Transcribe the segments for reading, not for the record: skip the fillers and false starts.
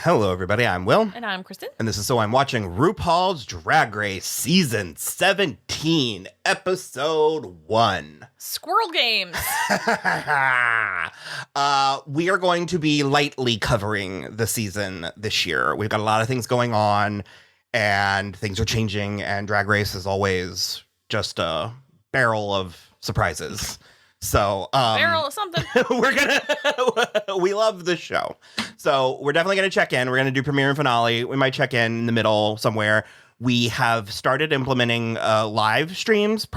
Hello, everybody. I'm Will. And I'm Kristen. And this is So I'm Watching RuPaul's Drag Race Season 17, Episode 1. Squirrel Games. We are going to be lightly covering the season this year. We've got a lot of things going on, and things are changing, and Drag Race is always just a barrel of surprises. So, Barrel of something. we love the show. So we're definitely going to check in. We're going to do premiere and finale. We might check in the middle somewhere. We have started implementing live streams,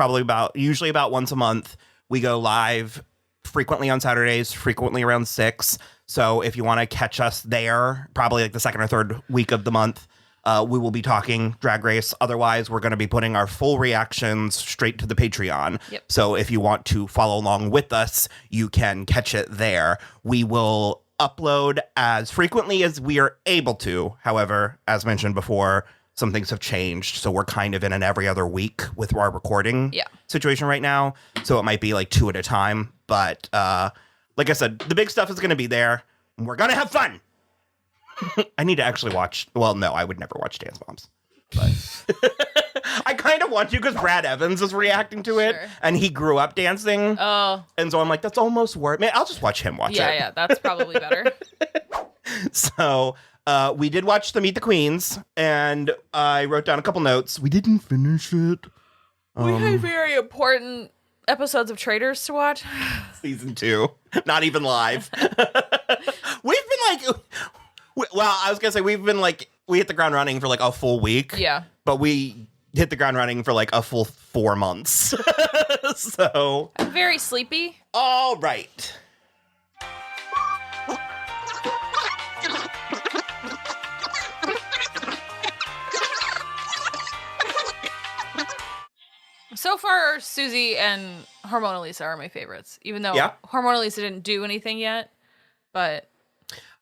usually about once a month. We go live frequently on Saturdays, frequently around 6. So if you want to catch us there, probably like the second or third week of the month, we will be talking Drag Race. Otherwise, we're going to be putting our full reactions straight to the Patreon. Yep. So if you want to follow along with us, you can catch it there. We will upload as frequently as we are able to. However, as mentioned before, some things have changed. So we're kind of in an every other week with our recording situation right now. So it might be like 2 at a time. But like I said, the big stuff is going to be there. We're going to have fun. I need to actually watch. Well, no, I would never watch Dance Moms. But I kind of want to because Brad Evans is reacting to it. And he grew up dancing. Oh. And so I'm like, that's almost worth it. Man, I'll just watch him watch it. Yeah, that's probably better. So we did watch the Meet the Queens. And I wrote down a couple notes. We didn't finish it. We have very important episodes of Traitors to watch. Season 2. Not even live. We've been like... Well, I was going to say, we hit the ground running for like a full week. Yeah. But we hit the ground running for like a full 4 months. So. I'm very sleepy. All right. So far, Susie and Hormona Lisa are my favorites, even though Hormona Lisa didn't do anything yet. But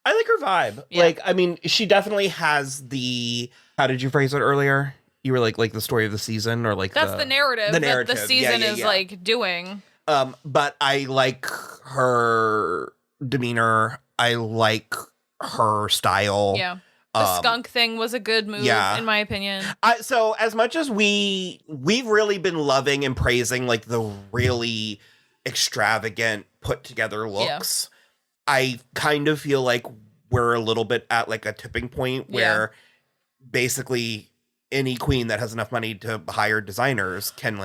I like her vibe. Yeah. Like, I mean, she definitely has the, how did you phrase it earlier? You were like the story of the season or like that's the narrative that the season is like doing. But I like her demeanor. I like her style. Yeah. The skunk thing was a good move, in my opinion. So as much as we've really been loving and praising like the really extravagant put together looks, I kind of feel like we're a little bit at like a tipping point where basically any queen that has enough money to hire designers can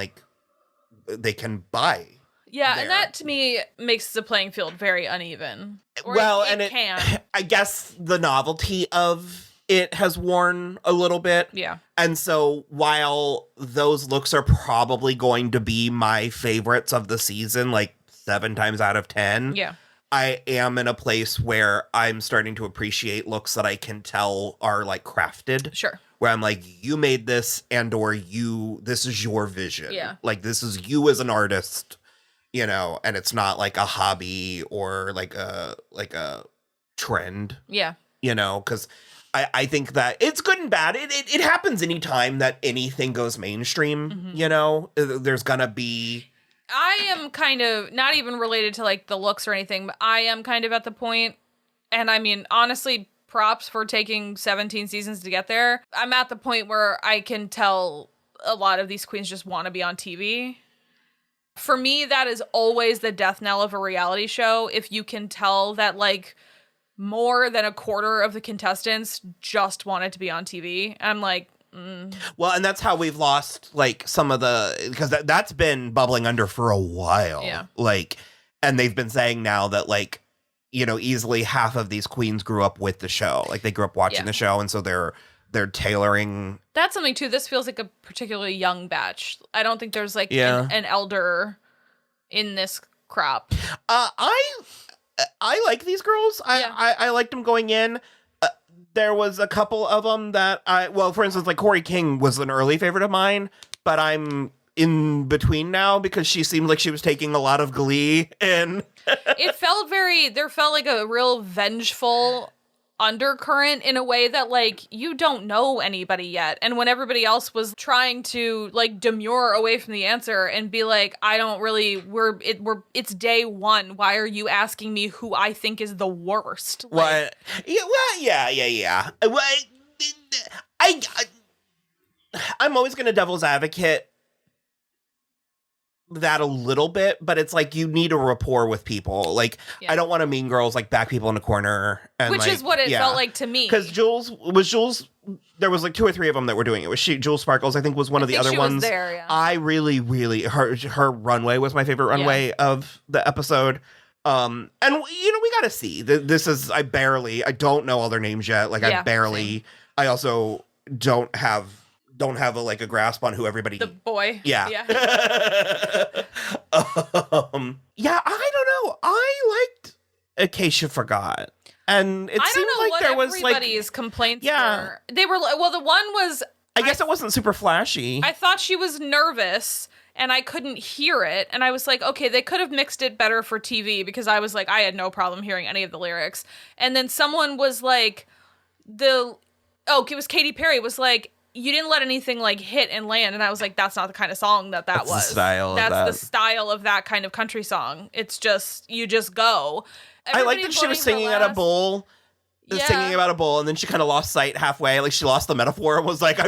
they can buy. Yeah, there. And that to me makes the playing field very uneven. I guess the novelty of it has worn a little bit. Yeah. And so while those looks are probably going to be my favorites of the season, like 7 times out of 10. Yeah. I am in a place where I'm starting to appreciate looks that I can tell are like crafted. Sure. Where I'm like, you made this this is your vision. Yeah. Like this is you as an artist. You know, and it's not like a hobby or like a trend. Yeah. You know, because I think that it's good and bad. It happens anytime that anything goes mainstream, you know, there's gonna be. I am kind of not even related to like the looks or anything, but I am kind of at the point, and I mean, honestly, props for taking 17 seasons to get there. I'm at the point where I can tell a lot of these queens just want to be on TV. For me, that is always the death knell of a reality show. If you can tell that like more than a quarter of the contestants just wanted to be on TV. I'm like, Well, and that's how we've lost like some of because that's been bubbling under for a while. Yeah. Like, and they've been saying now that like, you know, easily half of these queens grew up with the show. Like they grew up watching the show. And so they're tailoring. That's something too. This feels like a particularly young batch. I don't think there's like an elder in this crop. I like these girls. I liked them going in. There was a couple of them that for instance, like Corey King was an early favorite of mine, but I'm in between now because she seemed like she was taking a lot of glee and there felt like a real vengeful undercurrent in a way that like you don't know anybody yet. And when everybody else was trying to like demur away from the answer and be like, I don't really, it's day one. Why are you asking me who I think is the worst? What? Yeah. I'm always going to devil's advocate that a little bit, but it's like you need a rapport with people. Like, I don't want to Mean Girls like back people in a corner. And which is what it felt like to me. Because Jules, there was like 2 or 3 of them that were doing it. Was Jules Sparkles, I think, was one of the other ones. Was there, yeah. I really, her runway was my favorite runway of the episode. And we got to see. This is, I don't know all their names yet. Like, I also don't have a grasp on who everybody. The boy. Yeah. Yeah, I don't know. I liked Acacia Forgot. And it seemed like there was like everybody's complaints were. They were the one was I guess it wasn't super flashy. I thought she was nervous and I couldn't hear it. And I was like, okay, they could have mixed it better for TV because I was like, I had no problem hearing any of the lyrics. And then someone was like it was Katy Perry was like, you didn't let anything like hit and land, and I was like, that's not the kind of song that was. The style that's of the style of that kind of country song. It's just you just go. I like that she was singing at a bowl, singing about a bowl, and then she kind of lost sight halfway. Like she lost the metaphor and was like,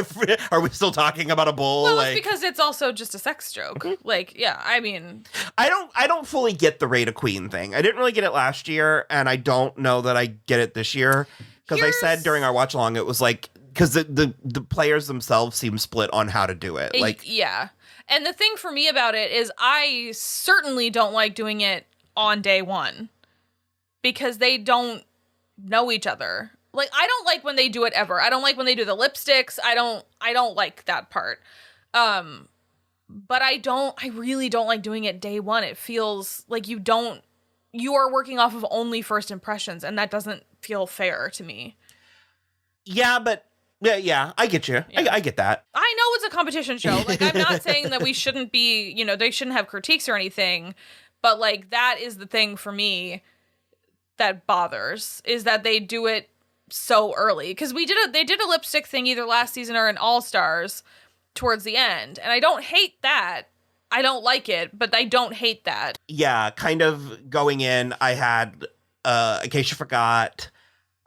"Are we still talking about a bowl?" Well, it's because it's also just a sex joke. Mm-hmm. Like, yeah, I mean, I don't fully get the Rate a Queen thing. I didn't really get it last year, and I don't know that I get it this year because I said during our watch along it was like. Because the players themselves seem split on how to do it. Yeah. And the thing for me about it is I certainly don't like doing it on day one. Because they don't know each other. Like, I don't like when they do it ever. I don't like when they do the lipsticks. I don't like that part. But I really don't like doing it day one. It feels like you are working off of only first impressions. And that doesn't feel fair to me. Yeah, but... Yeah, I get you. Yeah. I get that. I know it's a competition show. Like, I'm not saying that we shouldn't be, they shouldn't have critiques or anything. But, like, that is the thing for me that bothers, is that they do it so early. Because they did a lipstick thing either last season or in All-Stars towards the end. And I don't hate that. I don't like it, but I don't hate that. Yeah, kind of going in, I had Acacia Forgot.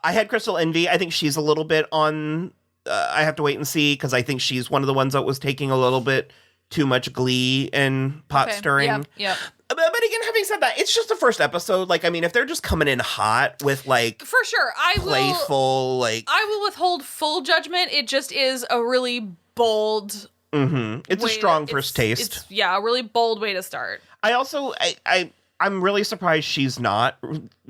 I had Crystal Envy. I think she's a little bit on... I have to wait and see because I think she's one of the ones that was taking a little bit too much glee and pot stirring. Yeah. But again, having said that, it's just the first episode. Like, I mean, if they're just coming in hot with like, for sure, I will withhold full judgment. It just is a really bold. Mm-hmm. It's a strong first taste. A really bold way to start. I also, I'm really surprised she's not.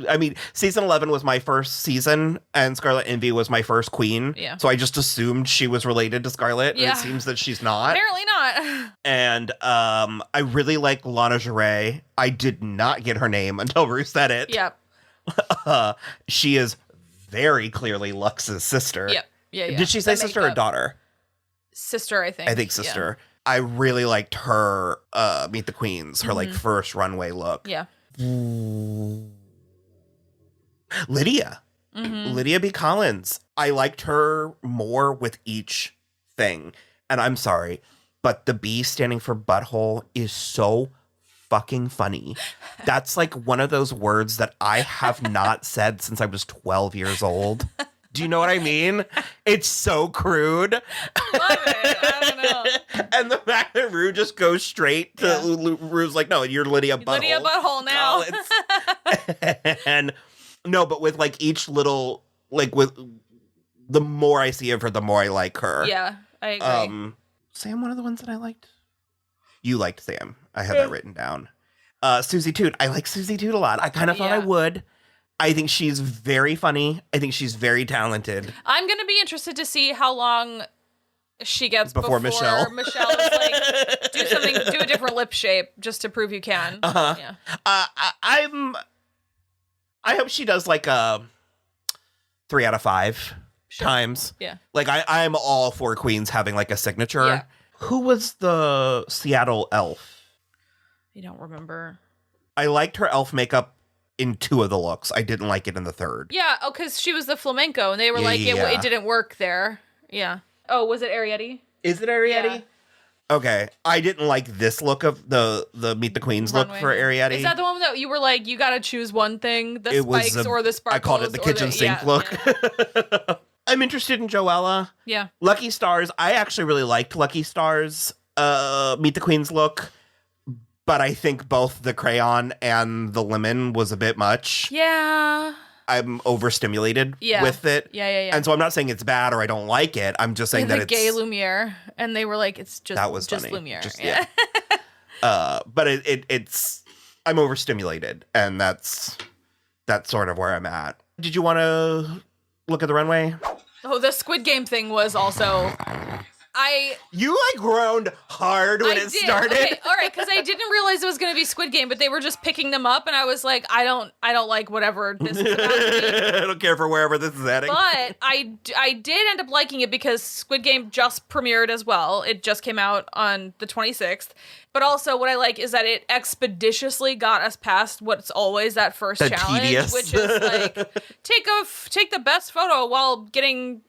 I mean, season 11 was my first season, and Scarlet Envy was my first queen. Yeah. So I just assumed she was related to Scarlet, and it seems that she's not. Apparently not. And I really like Lana Geray. I did not get her name until Ru said it. Yep. She is very clearly Lux's sister. Yep. Yeah. Did she say sister or daughter? Sister, I think. I think sister. Yeah. I really liked her Meet the Queens, her like first runway look. Yeah. Lydia. Mm-hmm. Lydia B. Collins. I liked her more with each thing. And I'm sorry, but the B standing for butthole is so fucking funny. That's like one of those words that I have not said since I was 12 years old. Do you know what I mean? It's so crude. Love it. I don't know. And the fact that Ru just goes straight to Ru's like, no, you're Lydia Butthole. Lydia Butthole now. And no, but with like each little, like with the more I see of her, the more I like her. Yeah, I agree. Sam, one of the ones that I liked. You liked Sam. I have that written down. Susie Toot. I like Susie Toot a lot. I kind of thought I would. I think she's very funny. I think she's very talented. I'm going to be interested to see how long she gets before Michelle. Michelle is like, do a different lip shape just to prove you can. Uh-huh. Yeah. I hope she does like a 3 out of 5 times. Yeah. Like I'm all for queens having like a signature. Yeah. Who was the Seattle elf? I don't remember. I liked her elf makeup in 2 of the looks. I didn't like it in the 3rd. Yeah, because she was the flamenco, and they were it didn't work there. Yeah. Oh, was it Arietti? Is it Arietti? Yeah. Okay. I didn't like this look of the Meet the Queens Runway look for Arietti. Is that the one that you were like, you got to choose one thing, the spikes or the sparkles? I called it the kitchen sink look. Yeah. I'm interested in Joella. Yeah. Lucky Stars. I actually really liked Lucky Stars Meet the Queens look. But I think both the crayon and the lemon was a bit much. Yeah. I'm overstimulated with it. Yeah. And so I'm not saying it's bad or I don't like it. I'm just saying that it's... gay Lumiere. And they were like, it's just, that was just funny. Lumiere. Yeah. But it's... I'm overstimulated. And that's sort of where I'm at. Did you want to look at the runway? Oh, the Squid Game thing was also... You groaned hard when it started. Okay, all right, because I didn't realize it was going to be Squid Game, but they were just picking them up, and I was like, I don't like whatever this is about to be. I don't care for wherever this is heading. But I did end up liking it because Squid Game just premiered as well. It just came out on the 26th. But also what I like is that it expeditiously got us past what's always that first challenge, tedious. Which is like, take the best photo while getting,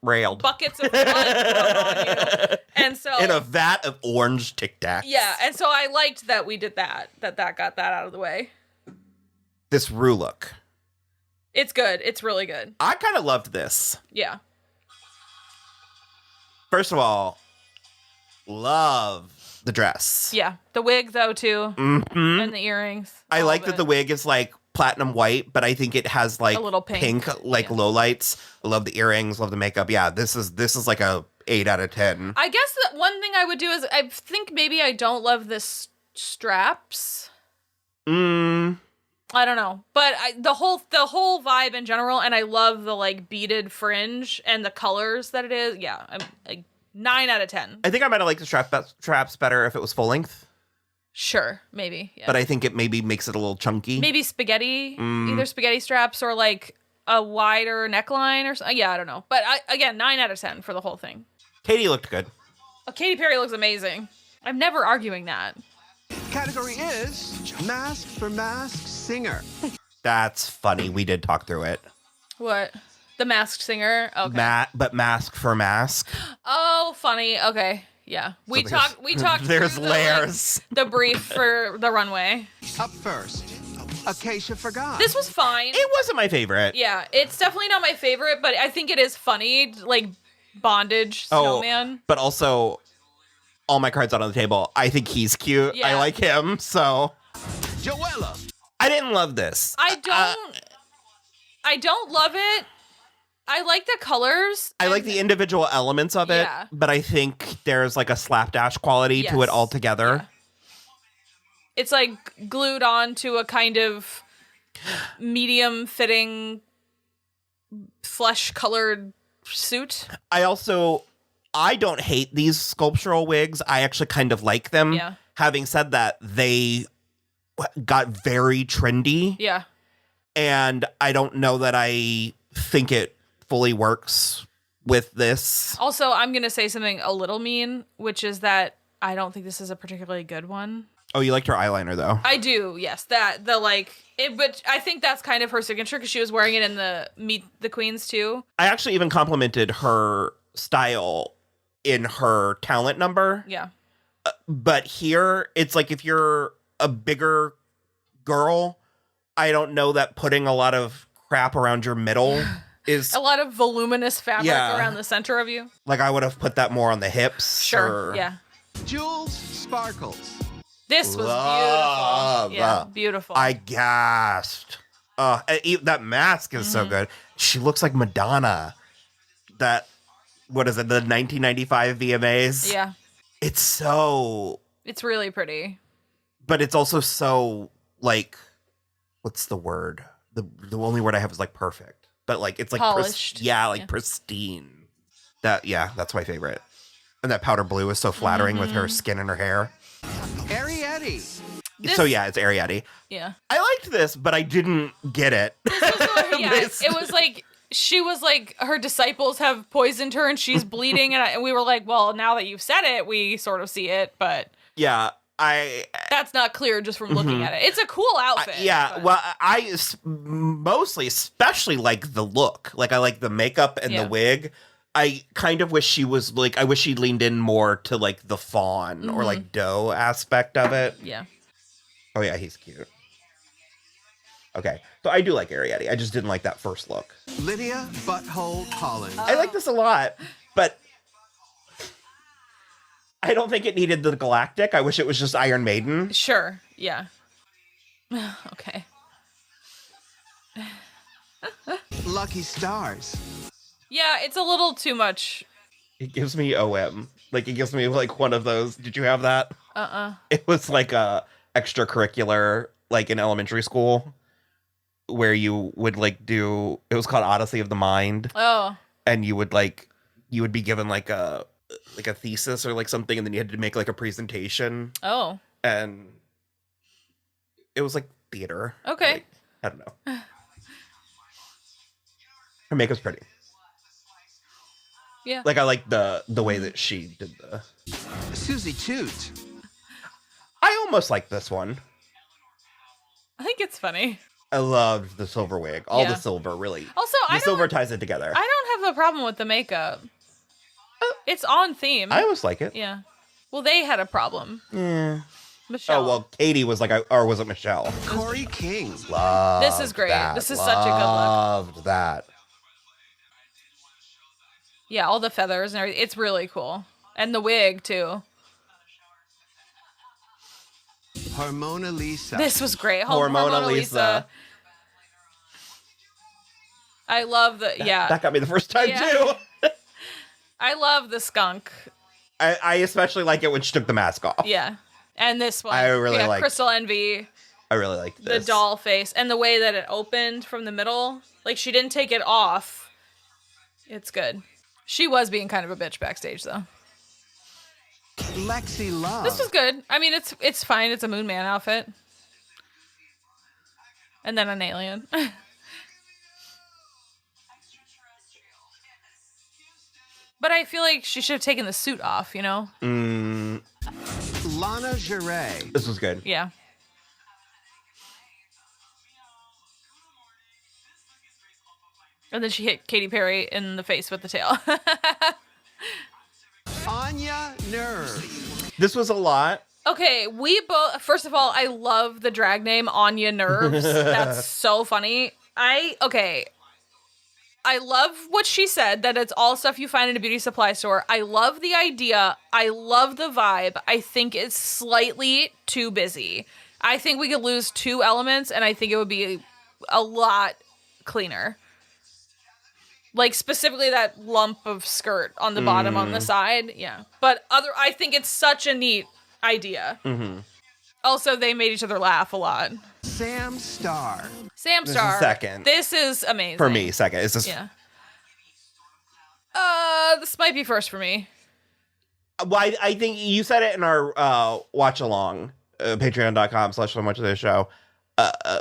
railed. Buckets of blood on you. And so in a vat of orange Tic Tacs. Yeah, and so I liked that we did that got that out of the way. This Ru look. It's good. It's really good. I kind of loved this. Yeah. First of all, love the dress. Yeah. The wig though too. Mm-hmm. And the earrings. I like that the wig is like platinum white, but I think it has like a little pink lowlights. I love the earrings, love the makeup. Yeah, this is like a 8 out of 10. I guess that one thing I would do is I think maybe I don't love this straps. I don't know, but the whole vibe in general, and I love the like beaded fringe and the colors that it is. Yeah, I'm like 9 out of 10. I think I might have liked the straps better if it was full length. Sure, maybe. Yeah. But I think it maybe makes it a little chunky. Maybe spaghetti, either spaghetti straps or like a wider neckline or something. Yeah, I don't know. But again, 9 out of 10 for the whole thing. Katy looked good. Katy Perry looks amazing. I'm never arguing that. Category is Mask for Masked Singer. That's funny. We did talk through it. What? The Masked Singer? Okay. But Mask for Mask. Oh, funny. Okay. Yeah. We talked there's layers. The brief for the runway. Up first, Acacia Forgot. This was fine. It wasn't my favorite. Yeah, it's definitely not my favorite, but I think it is funny, like bondage snowman. But also, all my cards out on the table. I think he's cute. Yeah. I like him, so. Joella. I didn't love this. I don't love it. I like the colors. I like the individual elements of it, but I think there's like a slapdash quality to it altogether. Yeah. It's like glued on to a kind of medium fitting flesh colored suit. I don't hate these sculptural wigs. I actually kind of like them. Yeah. Having said that, they got very trendy. Yeah. And I don't know that I think it fully works with this. Also, I'm going to say something a little mean, which is that I don't think this is a particularly good one. Oh, you liked her eyeliner, though. I do, yes. But I think that's kind of her signature because she was wearing it in the Meet the Queens, too. I actually even complimented her style in her talent number. Yeah. But here, it's like if you're a bigger girl, I don't know that putting a lot of crap around your middle is... a lot of voluminous fabric around the center of you. Like, I would have put that more on the hips. Sure, yeah. Jewels, sparkles. This was beautiful. Yeah, beautiful. I gasped. That mask is so good. She looks like Madonna. What is it, the 1995 VMAs? Yeah. It's really pretty. But it's also so, like, what's the word? The only word I have is, like, perfect. But, like, it's, like, polished. Pristine. That's my favorite. And that powder blue is so flattering with her skin and her hair. Arietti. It's Arietti. Yeah. I liked this, but I didn't get it. It was like, she was like, her disciples have poisoned her and she's bleeding. And we were like, well, now that you've said it, we sort of see it, but. Yeah. That's not clear just from looking at it. It's a cool outfit. Well, I mostly, especially like the look. Like I like the makeup and the wig. I kind of wish she was like, I wish she leaned in more to like the fawn or like doe aspect of it. Yeah. Oh yeah, he's cute. Okay, so I do like Arietti. I just didn't like that first look. Lydia Butthole Collins. I like this a lot, but I don't think it needed the Galactic. I wish it was just Iron Maiden. Sure. Yeah. Okay. Lucky Stars. Yeah, it's a little too much. It gives me OM. Like, it gives me, like, one of those. Did you have that? It was, like, a extracurricular, like, in elementary school, where you would, like, do... It was called Odyssey of the Mind. Oh. And you would be given, like a thesis or, like, something, and then you had to make, like, a presentation. Oh. And it was, like, theater. Okay. Like, I don't know. Her makeup's pretty. Yeah. Like, I like the way that she did the... Susie Toot. I almost like this one. I think it's funny. I loved the silver wig. All the silver, really. Also, the silver ties it together. I don't have a problem with the makeup. It's on theme. I always like it. Yeah. Well, they had a problem. Yeah. Michelle. Oh, well, Katie was like, or was it Michelle? Corey King. Loved This is great. that. This is such a good look. Loved that. Yeah, all the feathers and everything. It's really cool. And the wig, too. Hormona Lisa. This was great. Hormona Lisa. I love the, That got me the first time, too. I love the skunk. I especially like it when she took the mask off. Yeah. And this one. I really like Crystal Envy. I really liked this. The doll face. And the way that it opened from the middle. Like, she didn't take it off. It's good. She was being kind of a bitch backstage, though. Lexi Love. This was good. I mean, it's fine. It's a Moon Man outfit. And then an alien. But I feel like she should have taken the suit off, you know? Lana Geray. This was good. Yeah. And then she hit Katy Perry in the face with the tail. Anya Nerve. This was a lot. Okay, we both... First of all, I love the drag name Anya Nerves. That's so funny. I love what she said, that it's all stuff you find in a beauty supply store. I love the idea. I love the vibe. I think it's slightly too busy. I think we could lose 2 elements, and I think it would be a lot cleaner. Like, specifically that lump of skirt on the bottom on the side. Yeah. But I think it's such a neat idea. Mm-hmm. Also, they made each other laugh a lot. Sam Star. Sam Star. This is second. This is amazing. For me, second. Is this... Yeah. This might be first for me. Well, I think you said it in our watch-along, patreon.com/soimwatching.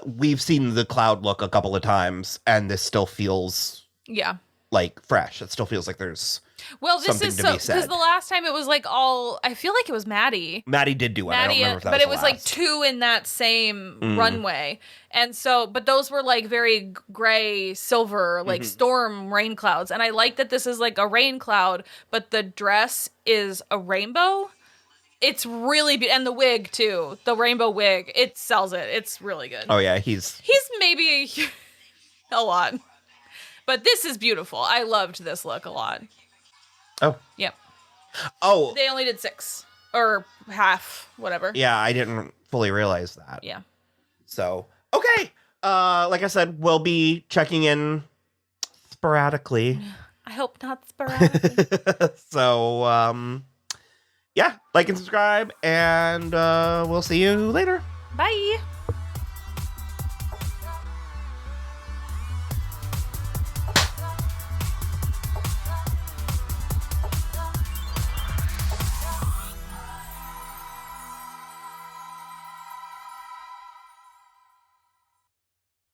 We've seen the cloud look a couple of times, and this still feels... Yeah. like fresh. It still feels like there's this something is to so be said. because the last time it was like all I feel like it was Maddie. Maddie did do one. I don't remember if that but was it was the like last. 2 in that same runway, and so but those were like very gray, silver, like storm rain clouds, and I like that this is like a rain cloud, but the dress is a rainbow. It's really and the wig too, the rainbow wig. It sells it. It's really good. Oh yeah, he's maybe a lot. But this is beautiful. I loved this look a lot. Oh. Yep. Oh. They only did 6. Or half, whatever. Yeah, I didn't fully realize that. Yeah. So, okay. Like I said, we'll be checking in sporadically. I hope not sporadically. So, yeah, like and subscribe, and we'll see you later. Bye.